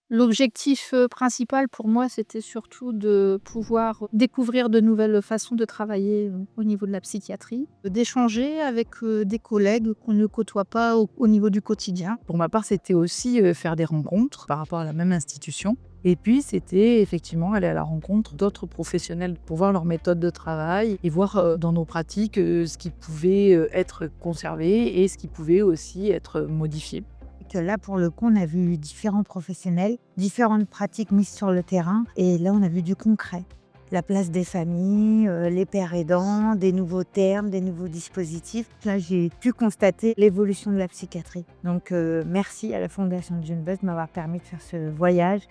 L'objectif, principal pour moi, c'était surtout de pouvoir découvrir de nouvelles façons de travailler, au niveau de la psychiatrie, d'échanger avec, des collègues qu'on ne côtoie pas au niveau du quotidien. Pour ma part, c'était aussi, faire des rencontres par rapport à la même institution et puis c'était effectivement aller à la rencontre d'autres professionnels pour voir leur méthode de travail et voir, dans nos pratiques, ce qui pouvait, être conservé et ce qui pouvait aussi être modifié. Que là, pour le coup, on a vu différents professionnels, différentes pratiques mises sur le terrain et là, on a vu du concret. La place des familles, les pères aidants, des nouveaux termes, des nouveaux dispositifs. Là, j'ai pu constater l'évolution de la psychiatrie. Donc, merci à la Fondation Junebuzz de m'avoir permis de faire ce voyage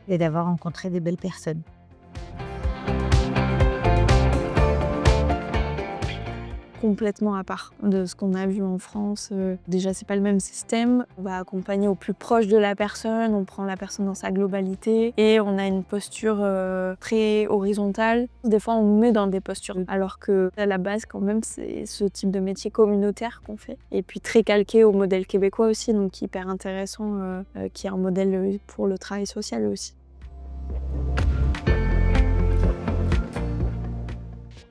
et d'avoir rencontré des belles personnes. Complètement à part de ce qu'on a vu en France. Déjà, c'est pas le même système. On va accompagner au plus proche de la personne, on prend la personne dans sa globalité et on a une posture très horizontale. Des fois, on nous met dans des postures alors que à la base, quand même, c'est ce type de métier communautaire qu'on fait. Et puis très calqué au modèle québécois aussi, donc hyper intéressant, qui est un modèle pour le travail social aussi.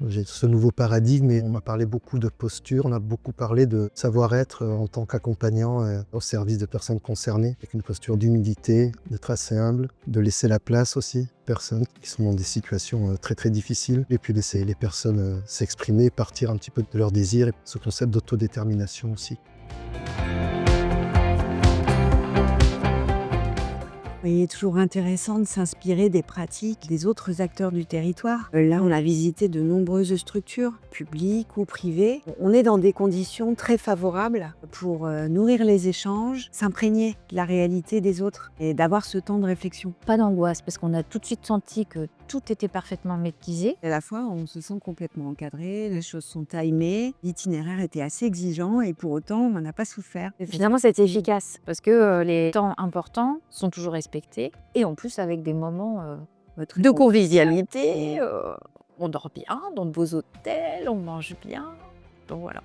J'ai ce nouveau paradigme et on m'a parlé beaucoup de posture, on a beaucoup parlé de savoir-être en tant qu'accompagnant au service de personnes concernées, avec une posture d'humilité, d'être assez humble, de laisser la place aussi aux personnes qui sont dans des situations très très difficiles et puis laisser les personnes s'exprimer, partir un petit peu de leurs désirs et ce concept d'autodétermination aussi. Il est toujours intéressant de s'inspirer des pratiques des autres acteurs du territoire. Là, on a visité de nombreuses structures, publiques ou privées. On est dans des conditions très favorables pour nourrir les échanges, s'imprégner de la réalité des autres et d'avoir ce temps de réflexion. Pas d'angoisse parce qu'on a tout de suite senti que tout était parfaitement maîtrisé. À la fois, on se sent complètement encadré, les choses sont timées, l'itinéraire était assez exigeant et pour autant, on n'en a pas souffert. Et finalement, c'est efficace parce que les temps importants sont toujours respectés et en plus avec des moments de convivialité. On dort bien dans de beaux hôtels, on mange bien. Donc voilà.